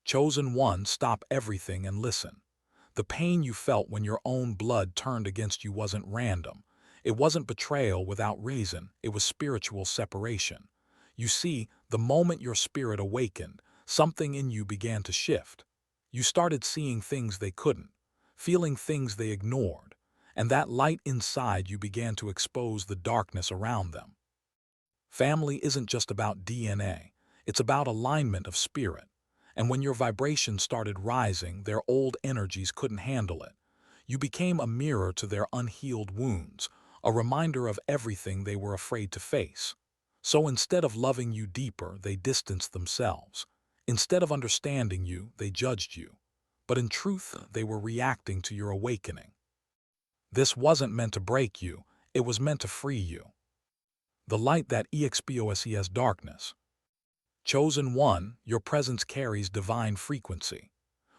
Chosen one, stop everything and listen. The pain you felt when your own blood turned against you wasn't random. It wasn't betrayal without reason, it was spiritual separation. You see, the moment your spirit awakened, something in you began to shift. You started seeing things they couldn't, feeling things they ignored, and that light inside you began to expose the darkness around them. Family isn't just about DNA, it's about alignment of spirit. And when your vibration started rising, their old energies couldn't handle it. You became a mirror to their unhealed wounds, a reminder of everything they were afraid to face. So instead of loving you deeper, they distanced themselves. Instead of understanding you, they judged you. But in truth, they were reacting to your awakening. This wasn't meant to break you, it was meant to free you. The light that exposes darkness. Chosen one, your presence carries divine frequency.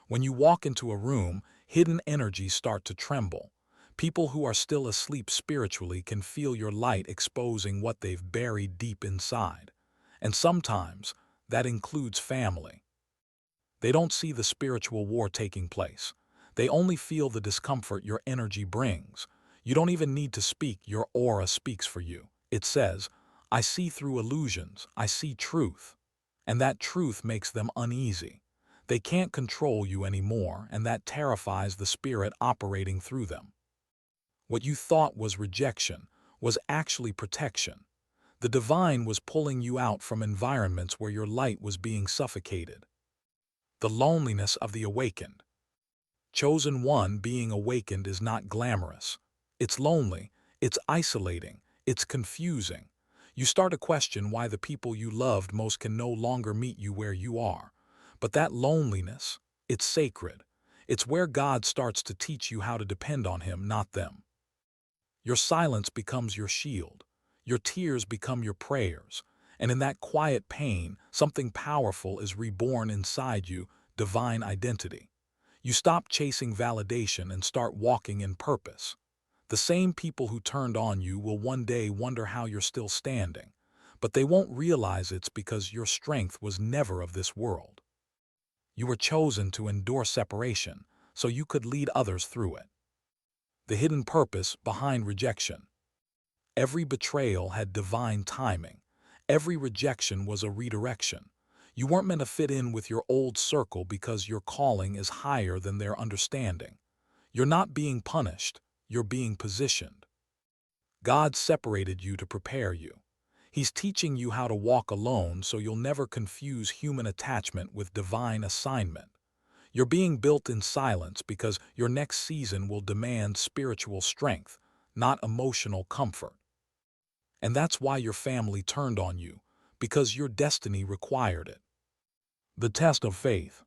When you walk into a room, hidden energies start to tremble. People who are still asleep spiritually can feel your light exposing what they've buried deep inside. And sometimes, that includes family. They don't see the spiritual war taking place. They only feel the discomfort your energy brings. You don't even need to speak, your aura speaks for you. It says, I see through illusions, I see truth. And that truth makes them uneasy. They can't control you anymore, and that terrifies the spirit operating through them. What you thought was rejection was actually protection. The divine was pulling you out from environments where your light was being suffocated. The loneliness of the awakened. Chosen one, being awakened is not glamorous. It's lonely, it's isolating, it's confusing. You start to question why the people you loved most can no longer meet you where you are. But that loneliness, it's sacred. It's where God starts to teach you how to depend on Him, not them. Your silence becomes your shield. Your tears become your prayers. And in that quiet pain, something powerful is reborn inside you, divine identity. You stop chasing validation and start walking in purpose. The same people who turned on you will one day wonder how you're still standing, but they won't realize it's because your strength was never of this world. You were chosen to endure separation, so you could lead others through it. The hidden purpose behind rejection. Every betrayal had divine timing. Every rejection was a redirection. You weren't meant to fit in with your old circle because your calling is higher than their understanding. You're not being punished. You're being positioned. God separated you to prepare you. He's teaching you how to walk alone so you'll never confuse human attachment with divine assignment. You're being built in silence because your next season will demand spiritual strength, not emotional comfort. And that's why your family turned on you, because your destiny required it. The test of faith.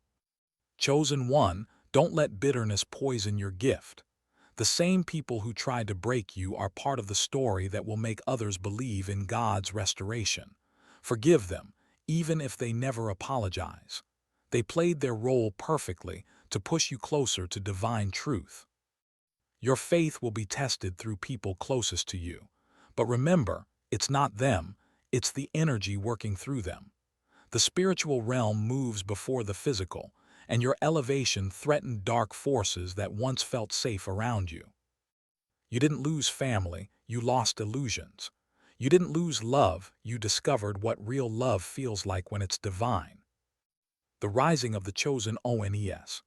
Chosen one, don't let bitterness poison your gift. The same people who tried to break you are part of the story that will make others believe in God's restoration. Forgive them, even if they never apologize. They played their role perfectly to push you closer to divine truth. Your faith will be tested through people closest to you. But remember, it's not them, it's the energy working through them. The spiritual realm moves before the physical, and your elevation threatened dark forces that once felt safe around you. You didn't lose family, you lost illusions. You didn't lose love, you discovered what real love feels like when it's divine. The rising of the chosen ones.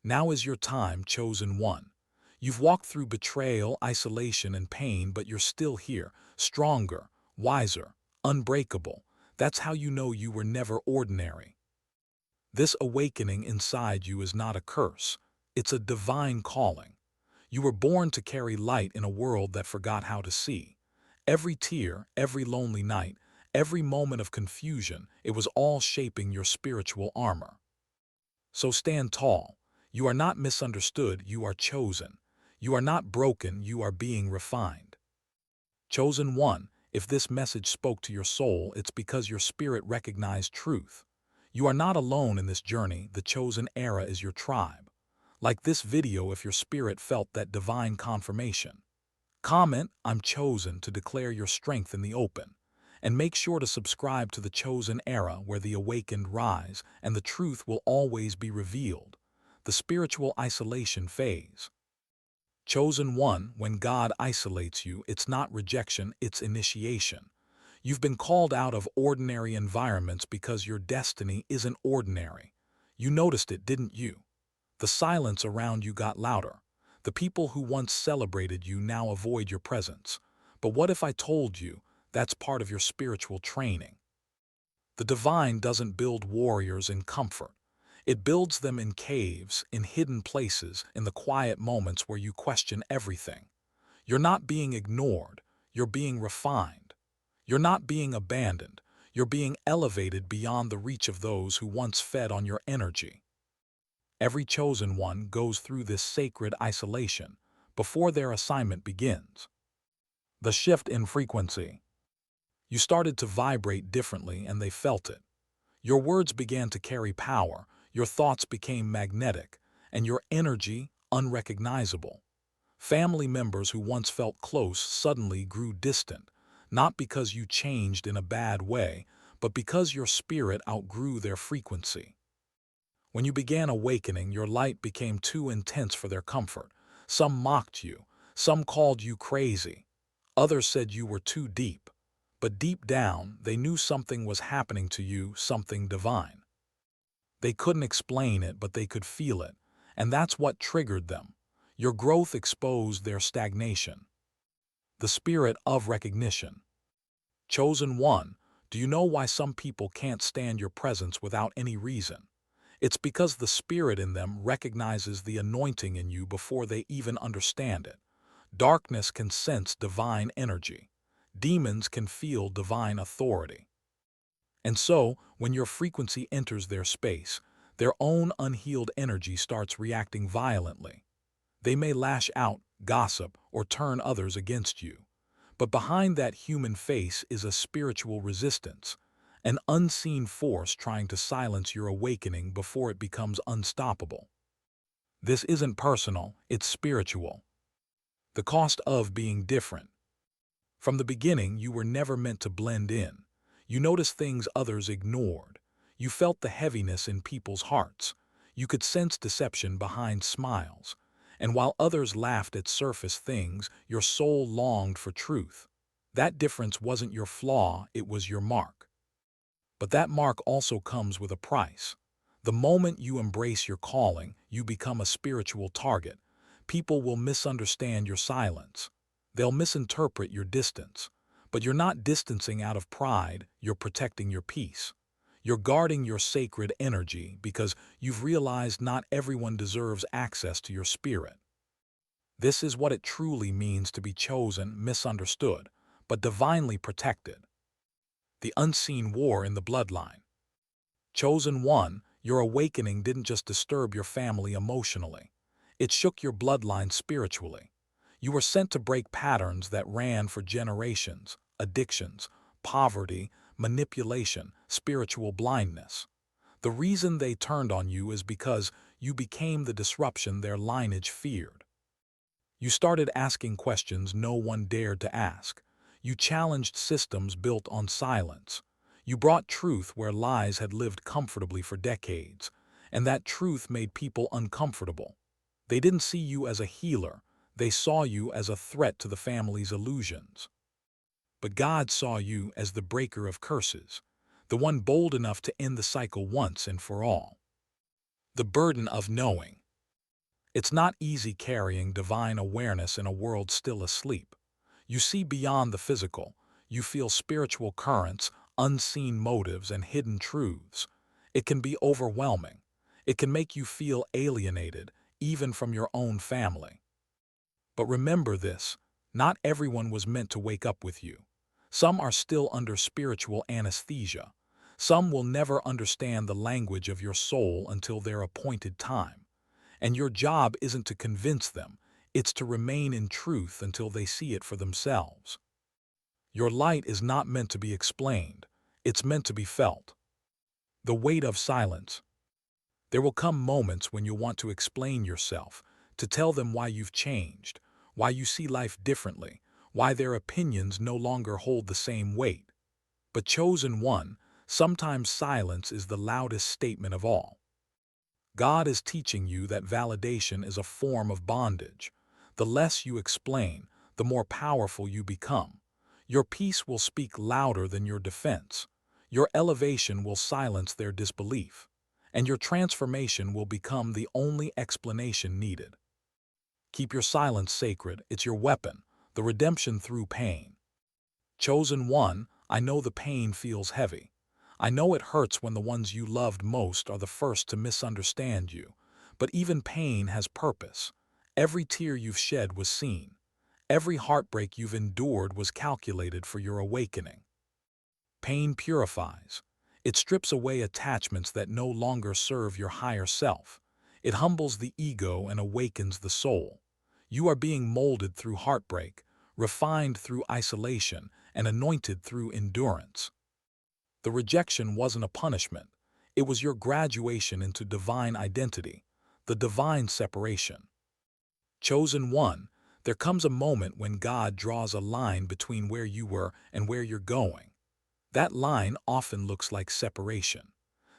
Now is your time, chosen one. You've walked through betrayal, isolation, and pain, but you're still here, stronger, wiser, unbreakable. That's how you know you were never ordinary. This awakening inside you is not a curse. It's a divine calling. You were born to carry light in a world that forgot how to see. Every tear, every lonely night, every moment of confusion, it was all shaping your spiritual armor. So stand tall. You are not misunderstood, you are chosen. You are not broken, you are being refined. Chosen one, if this message spoke to your soul, it's because your spirit recognized truth. You are not alone in this journey, the chosen era is your tribe. Like this video if your spirit felt that divine confirmation. Comment, I'm chosen, to declare your strength in the open. And make sure to subscribe to the Chosen Era where the awakened rise and the truth will always be revealed. The spiritual isolation phase. Chosen one, when God isolates you, it's not rejection, it's initiation. You've been called out of ordinary environments because your destiny isn't ordinary. You noticed it, didn't you? The silence around you got louder. The people who once celebrated you now avoid your presence. But what if I told you that's part of your spiritual training? The divine doesn't build warriors in comfort. It builds them in caves, in hidden places, in the quiet moments where you question everything. You're not being ignored, you're being refined. You're not being abandoned, you're being elevated beyond the reach of those who once fed on your energy. Every chosen one goes through this sacred isolation before their assignment begins. The shift in frequency. You started to vibrate differently and they felt it. Your words began to carry power, your thoughts became magnetic, and your energy unrecognizable. Family members who once felt close suddenly grew distant, not because you changed in a bad way, but because your spirit outgrew their frequency. When you began awakening, your light became too intense for their comfort. Some mocked you, some called you crazy, others said you were too deep. But deep down, they knew something was happening to you, something divine. They couldn't explain it, but they could feel it, and that's what triggered them. Your growth exposed their stagnation. The spirit of recognition. Chosen one, do you know why some people can't stand your presence without any reason? It's because the spirit in them recognizes the anointing in you before they even understand it. Darkness can sense divine energy. Demons can feel divine authority. And so, when your frequency enters their space, their own unhealed energy starts reacting violently. They may lash out, gossip, or turn others against you. But behind that human face is a spiritual resistance, an unseen force trying to silence your awakening before it becomes unstoppable. This isn't personal, it's spiritual. The cost of being different. From the beginning, you were never meant to blend in. You noticed things others ignored. You felt the heaviness in people's hearts. You could sense deception behind smiles. And while others laughed at surface things, your soul longed for truth. That difference wasn't your flaw, it was your mark. But that mark also comes with a price. The moment you embrace your calling, you become a spiritual target. People will misunderstand your silence. They'll misinterpret your distance. But you're not distancing out of pride, you're protecting your peace. You're guarding your sacred energy because you've realized not everyone deserves access to your spirit. This is what it truly means to be chosen, misunderstood, but divinely protected. The unseen war in the bloodline. Chosen one, your awakening didn't just disturb your family emotionally. It shook your bloodline spiritually. You were sent to break patterns that ran for generations, addictions, poverty, manipulation, spiritual blindness. The reason they turned on you is because you became the disruption their lineage feared. You started asking questions no one dared to ask. You challenged systems built on silence. You brought truth where lies had lived comfortably for decades, and that truth made people uncomfortable. They didn't see you as a healer, they saw you as a threat to the family's illusions. But God saw you as the breaker of curses, the one bold enough to end the cycle once and for all. The burden of knowing. It's not easy carrying divine awareness in a world still asleep. You see beyond the physical. You feel spiritual currents, unseen motives, and hidden truths. It can be overwhelming. It can make you feel alienated, even from your own family. But remember this, not everyone was meant to wake up with you. Some are still under spiritual anesthesia. Some will never understand the language of your soul until their appointed time. And your job isn't to convince them, it's to remain in truth until they see it for themselves. Your light is not meant to be explained, it's meant to be felt. The weight of silence. There will come moments when you'll want to explain yourself, to tell them why you've changed, why you see life differently, why their opinions no longer hold the same weight. But chosen one, sometimes silence is the loudest statement of all. God is teaching you that validation is a form of bondage. The less you explain, the more powerful you become. Your peace will speak louder than your defense. Your elevation will silence their disbelief. And your transformation will become the only explanation needed. Keep your silence sacred. It's your weapon, the redemption through pain. Chosen one, I know the pain feels heavy. I know it hurts when the ones you loved most are the first to misunderstand you. But even pain has purpose. Every tear you've shed was seen. Every heartbreak you've endured was calculated for your awakening. Pain purifies. It strips away attachments that no longer serve your higher self. It humbles the ego and awakens the soul. You are being molded through heartbreak, refined through isolation, and anointed through endurance. The rejection wasn't a punishment. It was your graduation into divine identity, the divine separation. Chosen one, there comes a moment when God draws a line between where you were and where you're going. That line often looks like separation.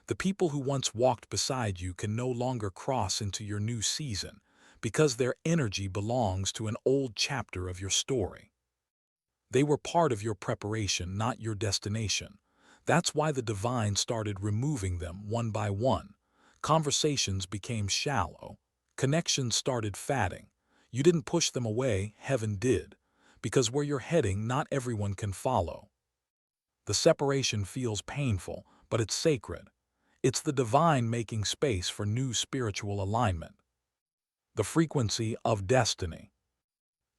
The people who once walked beside you can no longer cross into your new season because their energy belongs to an old chapter of your story. They were part of your preparation, not your destination. That's why the divine started removing them one by one. Conversations became shallow. Connections started fading. You didn't push them away, heaven did. Because where you're heading, not everyone can follow. The separation feels painful, but it's sacred. It's the divine making space for new spiritual alignment. The frequency of destiny.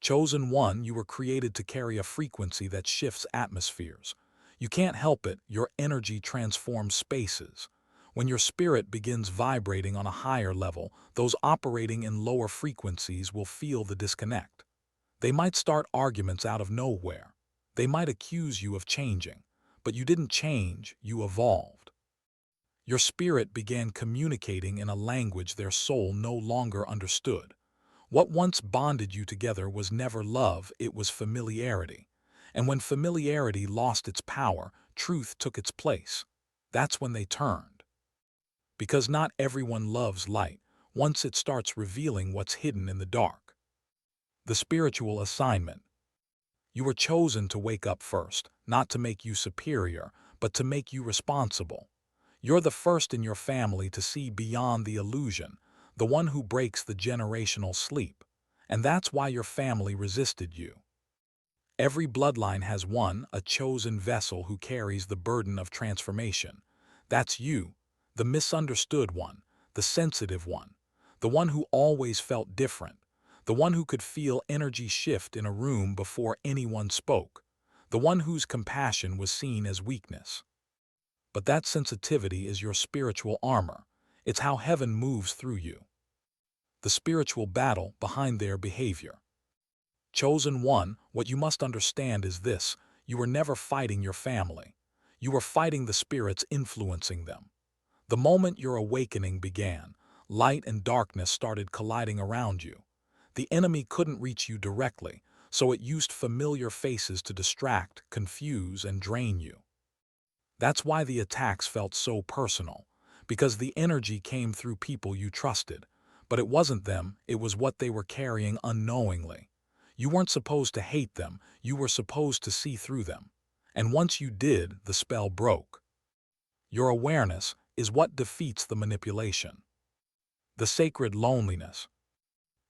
Chosen one, you were created to carry a frequency that shifts atmospheres. You can't help it, your energy transforms spaces. When your spirit begins vibrating on a higher level, those operating in lower frequencies will feel the disconnect. They might start arguments out of nowhere. They might accuse you of changing. But you didn't change, you evolved. Your spirit began communicating in a language their soul no longer understood. What once bonded you together was never love, it was familiarity. And when familiarity lost its power, truth took its place. That's when they turned. Because not everyone loves light, once it starts revealing what's hidden in the dark. The spiritual assignment. You were chosen to wake up first, not to make you superior, but to make you responsible. You're the first in your family to see beyond the illusion, the one who breaks the generational sleep. And that's why your family resisted you. Every bloodline has one, a chosen vessel who carries the burden of transformation. That's you, the misunderstood one, the sensitive one, the one who always felt different, the one who could feel energy shift in a room before anyone spoke, the one whose compassion was seen as weakness. But that sensitivity is your spiritual armor. It's how heaven moves through you. The spiritual battle behind their behavior. Chosen one, what you must understand is this: you were never fighting your family. You were fighting the spirits influencing them. The moment your awakening began, light and darkness started colliding around you. The enemy couldn't reach you directly, so it used familiar faces to distract, confuse, and drain you. That's why the attacks felt so personal, because the energy came through people you trusted. But it wasn't them, it was what they were carrying unknowingly. You weren't supposed to hate them, you were supposed to see through them. And once you did, the spell broke. Your awareness is what defeats the manipulation. The sacred loneliness.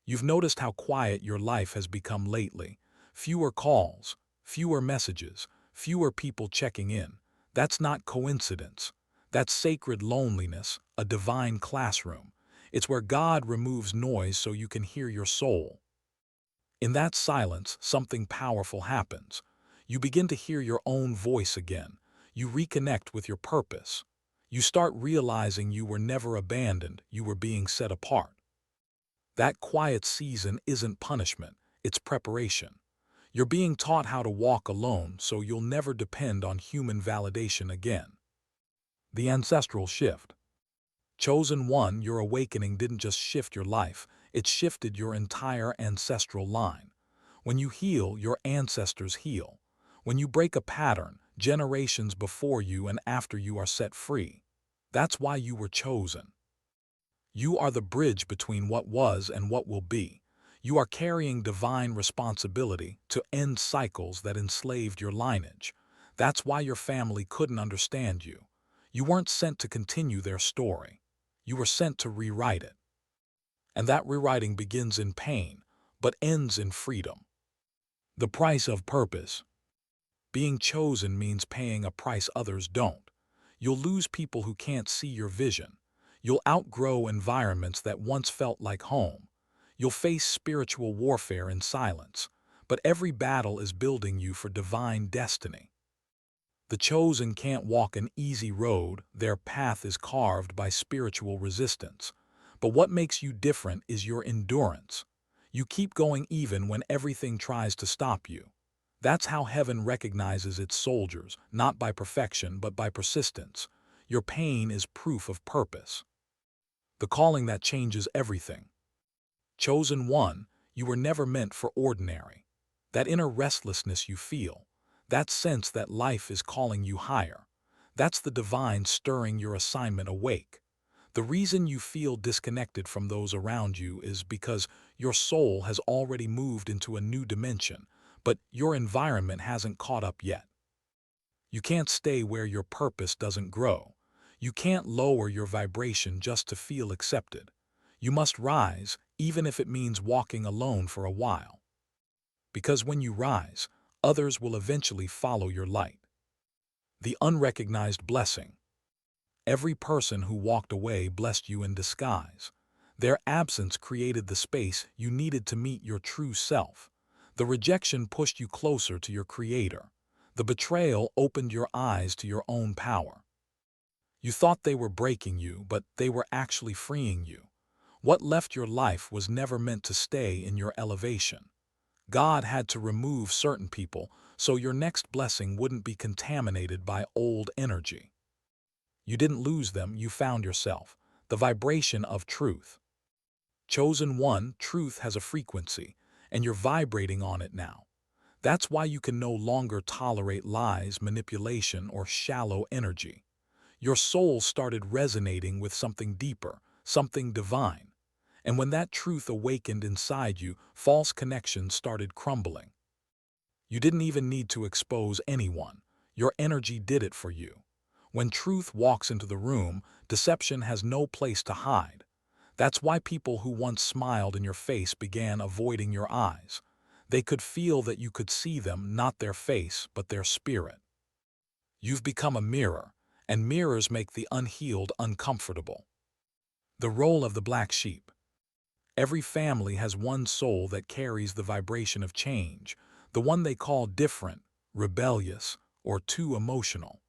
You've noticed how quiet your life has become lately. Fewer calls, fewer messages, fewer people checking in. That's not coincidence. That's sacred loneliness, a divine classroom. It's where God removes noise so you can hear your soul. In that silence, something powerful happens. You begin to hear your own voice again. You reconnect with your purpose. You start realizing you were never abandoned, you were being set apart. That quiet season isn't punishment, it's preparation. You're being taught how to walk alone so you'll never depend on human validation again. The ancestral shift. Chosen one, your awakening didn't just shift your life, it shifted your entire ancestral line. When you heal, your ancestors heal. When you break a pattern, generations before you and after you are set free. That's why you were chosen. You are the bridge between what was and what will be. You are carrying divine responsibility to end cycles that enslaved your lineage. That's why your family couldn't understand you. You weren't sent to continue their story. You were sent to rewrite it. And that rewriting begins in pain, but ends in freedom. The price of purpose. Being chosen means paying a price others don't. You'll lose people who can't see your vision. You'll outgrow environments that once felt like home. You'll face spiritual warfare in silence, but every battle is building you for divine destiny. The chosen can't walk an easy road, their path is carved by spiritual resistance. But what makes you different is your endurance. You keep going even when everything tries to stop you. That's how heaven recognizes its soldiers, not by perfection but by persistence. Your pain is proof of purpose. The calling that changes everything. Chosen one, you were never meant for ordinary. That inner restlessness you feel, that sense that life is calling you higher, that's the divine stirring your assignment awake. The reason you feel disconnected from those around you is because your soul has already moved into a new dimension, but your environment hasn't caught up yet. You can't stay where your purpose doesn't grow. You can't lower your vibration just to feel accepted. You must rise, even if it means walking alone for a while. Because when you rise, others will eventually follow your light. The unrecognized blessing. Every person who walked away blessed you in disguise. Their absence created the space you needed to meet your true self. The rejection pushed you closer to your Creator. The betrayal opened your eyes to your own power. You thought they were breaking you, but they were actually freeing you. What left your life was never meant to stay in your elevation. God had to remove certain people so your next blessing wouldn't be contaminated by old energy. You didn't lose them, you found yourself, the vibration of truth. Chosen one, truth has a frequency, and you're vibrating on it now. That's why you can no longer tolerate lies, manipulation, or shallow energy. Your soul started resonating with something deeper, something divine. And when that truth awakened inside you, false connections started crumbling. You didn't even need to expose anyone. Your energy did it for you. When truth walks into the room, deception has no place to hide. That's why people who once smiled in your face began avoiding your eyes. They could feel that you could see them, not their face, but their spirit. You've become a mirror, and mirrors make the unhealed uncomfortable. The role of the black sheep. Every family has one soul that carries the vibration of change, the one they call different, rebellious, or too emotional.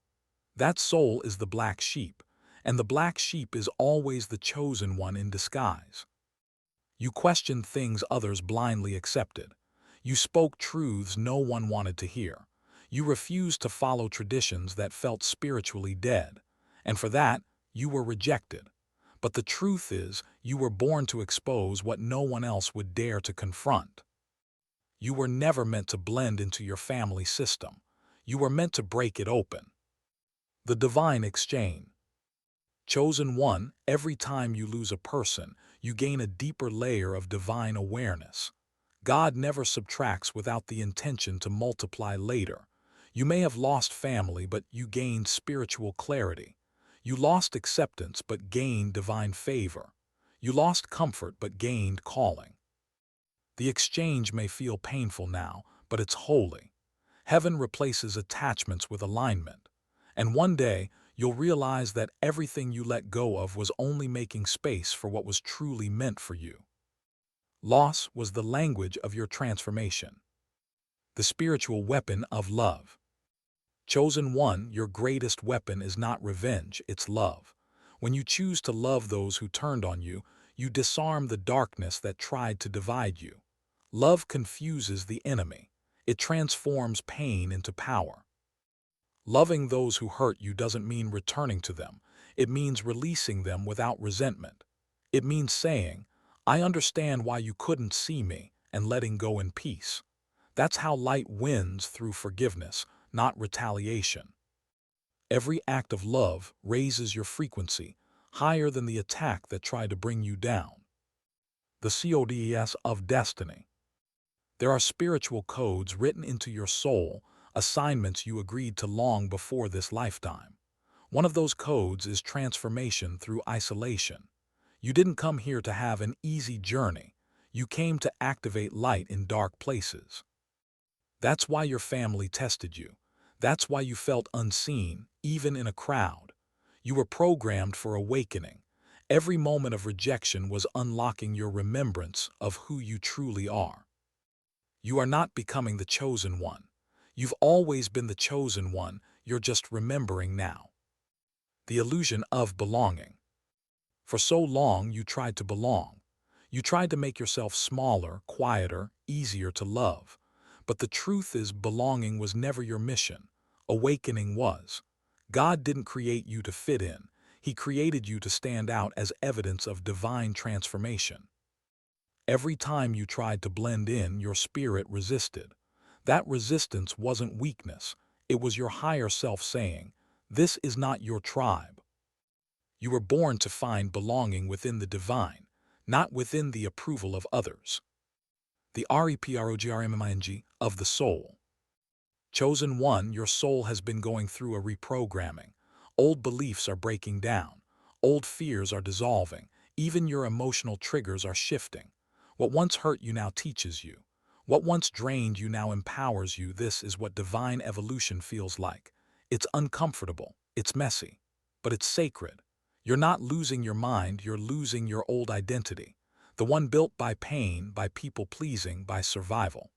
That soul is the black sheep, and the black sheep is always the chosen one in disguise. You questioned things others blindly accepted. You spoke truths no one wanted to hear. You refused to follow traditions that felt spiritually dead, and for that, you were rejected. But the truth is, you were born to expose what no one else would dare to confront. You were never meant to blend into your family system. You were meant to break it open. The divine exchange. Chosen one, every time you lose a person, you gain a deeper layer of divine awareness. God never subtracts without the intention to multiply later. You may have lost family, but you gained spiritual clarity. You lost acceptance, but gained divine favor. You lost comfort, but gained calling. The exchange may feel painful now, but it's holy. Heaven replaces attachments with alignment. And one day, you'll realize that everything you let go of was only making space for what was truly meant for you. Loss was the language of your transformation. The spiritual weapon of love. Chosen one, your greatest weapon is not revenge, it's love. When you choose to love those who turned on you, you disarm the darkness that tried to divide you. Love confuses the enemy. It transforms pain into power. Loving those who hurt you doesn't mean returning to them. It means releasing them without resentment. It means saying, I understand why you couldn't see me, and letting go in peace. That's how light wins through forgiveness, not retaliation. Every act of love raises your frequency higher than the attack that tried to bring you down. The codes of destiny. There are spiritual codes written into your soul, assignments you agreed to long before this lifetime. One of those codes is transformation through isolation. You didn't come here to have an easy journey. You came to activate light in dark places. That's why your family tested you. That's why you felt unseen, even in a crowd. You were programmed for awakening. Every moment of rejection was unlocking your remembrance of who you truly are. You are not becoming the chosen one. You've always been the chosen one, you're just remembering now. The illusion of belonging. For so long you tried to belong. You tried to make yourself smaller, quieter, easier to love. But the truth is, belonging was never your mission. Awakening was. God didn't create you to fit in. He created you to stand out as evidence of divine transformation. Every time you tried to blend in, your spirit resisted. That resistance wasn't weakness. It was your higher self saying, "This is not your tribe." You were born to find belonging within the divine, not within the approval of others. The reprogramming of the soul. Chosen one, your soul has been going through a reprogramming. Old beliefs are breaking down. Old fears are dissolving. Even your emotional triggers are shifting. What once hurt you now teaches you. What once drained you now empowers you. This is what divine evolution feels like. It's uncomfortable. It's messy. But it's sacred. You're not losing your mind, you're losing your old identity. The one built by pain, by people-pleasing, by survival.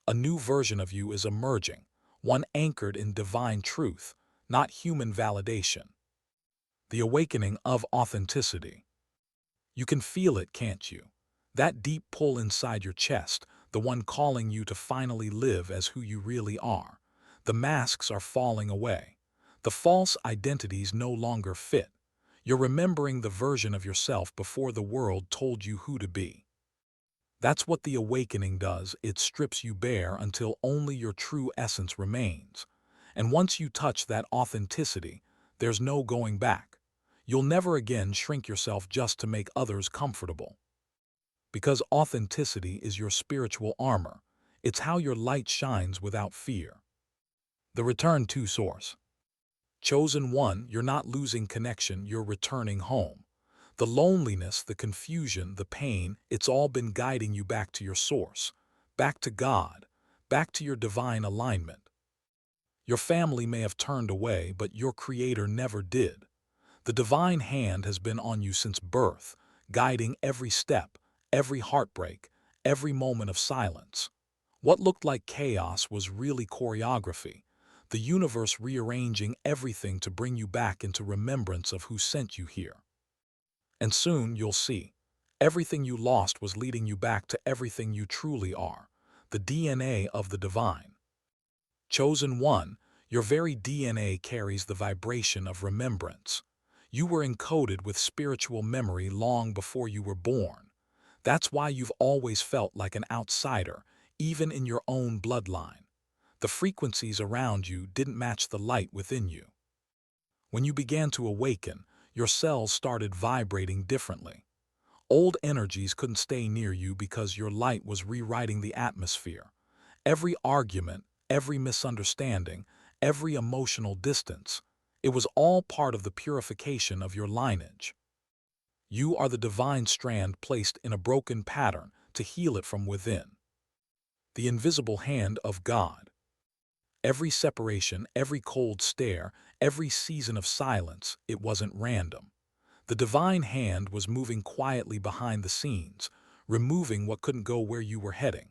A new version of you is emerging, one anchored in divine truth, not human validation. The awakening of authenticity. You can feel it, can't you? That deep pull inside your chest, the one calling you to finally live as who you really are. The masks are falling away. The false identities no longer fit. You're remembering the version of yourself before the world told you who to be. That's what the awakening does. It strips you bare until only your true essence remains. And once you touch that authenticity, there's no going back. You'll never again shrink yourself just to make others comfortable. Because authenticity is your spiritual armor. It's how your light shines without fear. The return to source. Chosen one, you're not losing connection, you're returning home. The loneliness, the confusion, the pain, it's all been guiding you back to your source, back to God, back to your divine alignment. Your family may have turned away, but your Creator never did. The divine hand has been on you since birth, guiding every step, every heartbreak, every moment of silence. What looked like chaos was really choreography, the universe rearranging everything to bring you back into remembrance of who sent you here. And soon you'll see, everything you lost was leading you back to everything you truly are, the DNA of the divine. Chosen one, your very DNA carries the vibration of remembrance. You were encoded with spiritual memory long before you were born. That's why you've always felt like an outsider, even in your own bloodline. The frequencies around you didn't match the light within you. When you began to awaken, your cells started vibrating differently. Old energies couldn't stay near you because your light was rewriting the atmosphere. Every argument, every misunderstanding, every emotional distance, it was all part of the purification of your lineage. You are the divine strand placed in a broken pattern to heal it from within. The invisible hand of God. Every separation, every cold stare, every season of silence, it wasn't random. The divine hand was moving quietly behind the scenes, removing what couldn't go where you were heading.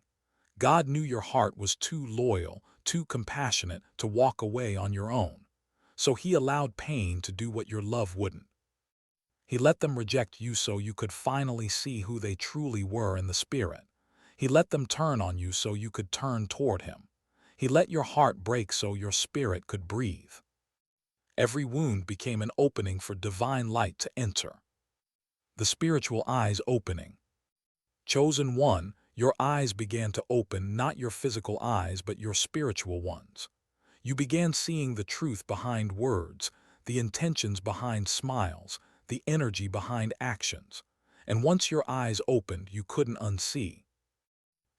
God knew your heart was too loyal, too compassionate to walk away on your own. So He allowed pain to do what your love wouldn't. He let them reject you so you could finally see who they truly were in the spirit. He let them turn on you so you could turn toward Him. He let your heart break so your spirit could breathe. Every wound became an opening for divine light to enter. The spiritual eyes opening. Chosen one, your eyes began to open, not your physical eyes but your spiritual ones. You began seeing the truth behind words, the intentions behind smiles, the energy behind actions. And once your eyes opened, you couldn't unsee.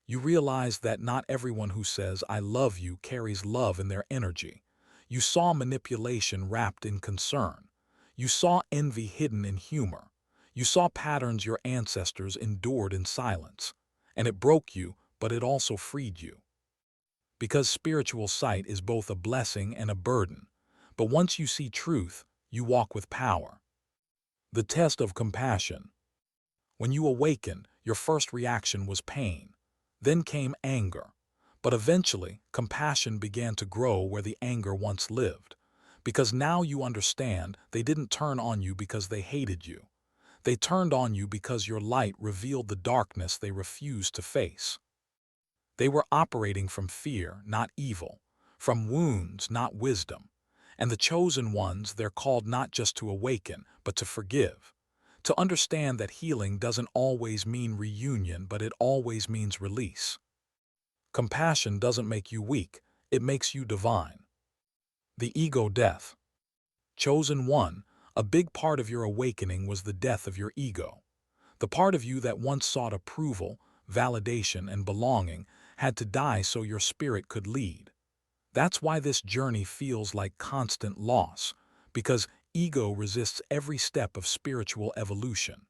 You realized that not everyone who says, "I love you," carries love in their energy. You saw manipulation wrapped in concern. You saw envy hidden in humor. You saw patterns your ancestors endured in silence. And it broke you, but it also freed you. Because spiritual sight is both a blessing and a burden. But once you see truth, you walk with power. The test of compassion. When you awakened, your first reaction was pain. Then came anger. But eventually, compassion began to grow where the anger once lived. Because now you understand, they didn't turn on you because they hated you. They turned on you because your light revealed the darkness they refused to face. They were operating from fear, not evil, from wounds, not wisdom. And the chosen ones, they're called not just to awaken, but to forgive. To understand that healing doesn't always mean reunion, but it always means release. Compassion doesn't make you weak, it makes you divine. The ego death. Chosen one, a big part of your awakening was the death of your ego. The part of you that once sought approval, validation, and belonging had to die so your spirit could lead. That's why this journey feels like constant loss, because ego resists every step of spiritual evolution.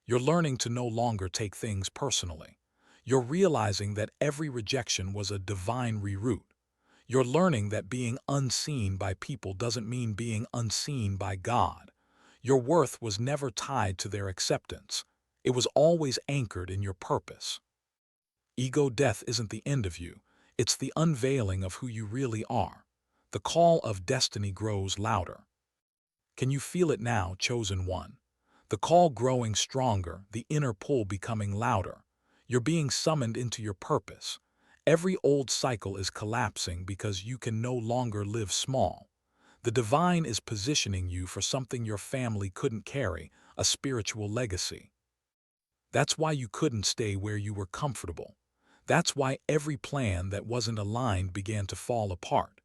You're learning to no longer take things personally. You're realizing that every rejection was a divine reroute. You're learning that being unseen by people doesn't mean being unseen by God. Your worth was never tied to their acceptance. It was always anchored in your purpose. Ego death isn't the end of you. It's the unveiling of who you really are. The call of destiny grows louder. Can you feel it now, chosen one? The call growing stronger, the inner pull becoming louder. You're being summoned into your purpose. Every old cycle is collapsing because you can no longer live small. The divine is positioning you for something your family couldn't carry, a spiritual legacy. That's why you couldn't stay where you were comfortable. That's why every plan that wasn't aligned began to fall apart.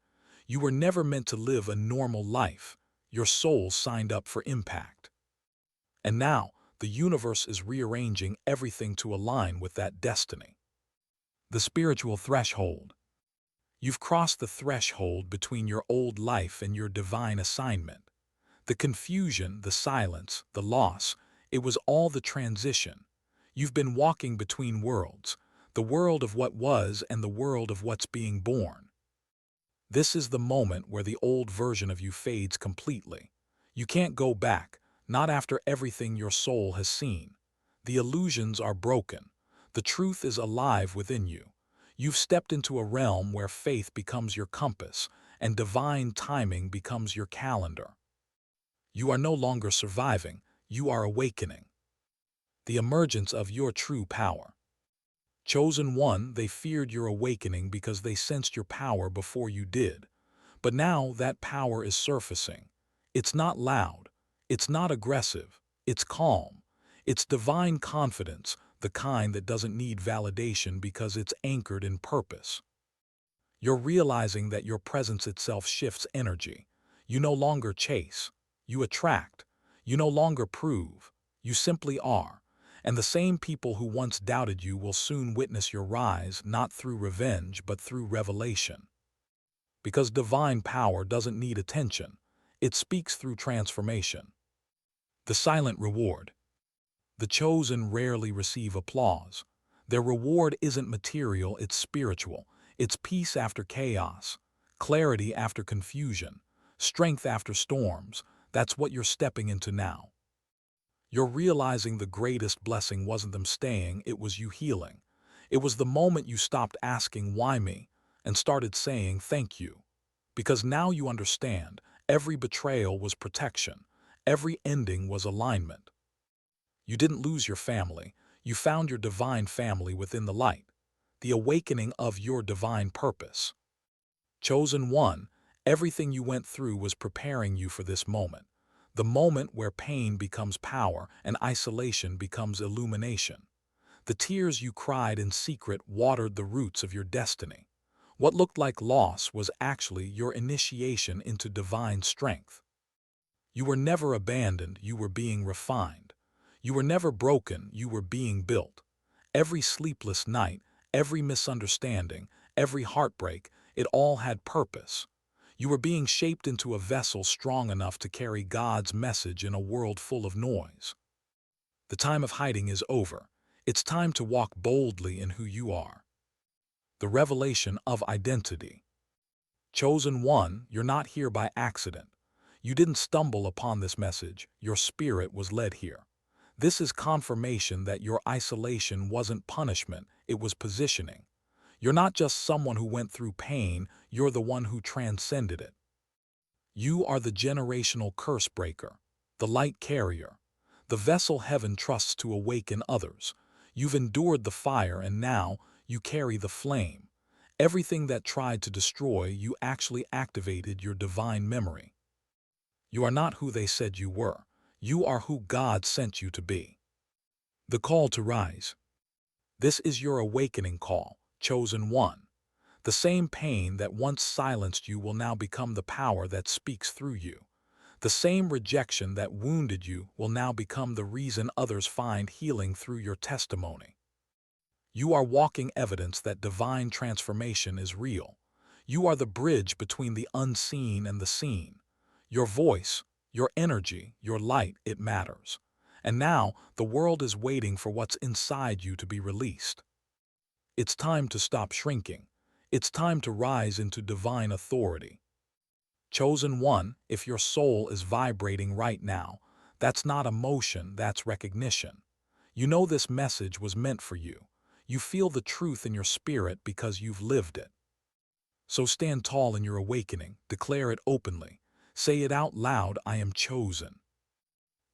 You were never meant to live a normal life. Your soul signed up for impact. And now, the universe is rearranging everything to align with that destiny. The spiritual threshold. You've crossed the threshold between your old life and your divine assignment. The confusion, the silence, the loss, it was all the transition. You've been walking between worlds, the world of what was and the world of what's being born. This is the moment where the old version of you fades completely. You can't go back, not after everything your soul has seen. The illusions are broken. The truth is alive within you. You've stepped into a realm where faith becomes your compass and divine timing becomes your calendar. You are no longer surviving, you are awakening. The emergence of your true power. Chosen one, they feared your awakening because they sensed your power before you did. But now that power is surfacing. It's not loud. It's not aggressive. It's calm. It's divine confidence, the kind that doesn't need validation because it's anchored in purpose. You're realizing that your presence itself shifts energy. You no longer chase. You attract. You no longer prove. You simply are. And the same people who once doubted you will soon witness your rise, not through revenge, but through revelation. Because divine power doesn't need attention. It speaks through transformation. The silent reward. The chosen rarely receive applause. Their reward isn't material, it's spiritual. It's peace after chaos, clarity after confusion, strength after storms. That's what you're stepping into now. You're realizing the greatest blessing wasn't them staying, it was you healing. It was the moment you stopped asking, "Why me?" and started saying, "Thank you." Because now you understand, every betrayal was protection, every ending was alignment. You didn't lose your family, you found your divine family within the light, the awakening of your divine purpose. Chosen one, everything you went through was preparing you for this moment, the moment where pain becomes power and isolation becomes illumination. The tears you cried in secret watered the roots of your destiny. What looked like loss was actually your initiation into divine strength. You were never abandoned, you were being refined. You were never broken, you were being built. Every sleepless night, every misunderstanding, every heartbreak, it all had purpose. You were being shaped into a vessel strong enough to carry God's message in a world full of noise. The time of hiding is over. It's time to walk boldly in who you are. The revelation of identity. Chosen one, you're not here by accident. You didn't stumble upon this message, your spirit was led here. This is confirmation that your isolation wasn't punishment, it was positioning. You're not just someone who went through pain, you're the one who transcended it. You are the generational curse breaker, the light carrier, the vessel heaven trusts to awaken others. You've endured the fire and now you carry the flame. Everything that tried to destroy you actually activated your divine memory. You are not who they said you were. You are who God sent you to be. The call to rise. This is your awakening call, chosen one. The same pain that once silenced you will now become the power that speaks through you. The same rejection that wounded you will now become the reason others find healing through your testimony. You are walking evidence that divine transformation is real. You are the bridge between the unseen and the seen. Your voice, your energy, your light, it matters. And now, the world is waiting for what's inside you to be released. It's time to stop shrinking. It's time to rise into divine authority. Chosen one, if your soul is vibrating right now, that's not emotion, that's recognition. You know this message was meant for you. You feel the truth in your spirit because you've lived it. So stand tall in your awakening, declare it openly. Say it out loud, I am chosen.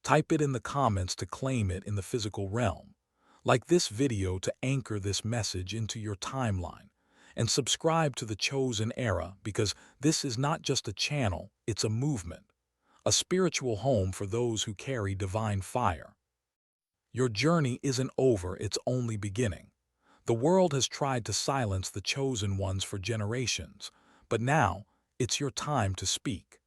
Type it in the comments to claim it in the physical realm. Like this video to anchor this message into your timeline. And subscribe to the Chosen Era because this is not just a channel, it's a movement. A spiritual home for those who carry divine fire. Your journey isn't over, it's only beginning. The world has tried to silence the chosen ones for generations, but now it's your time to speak.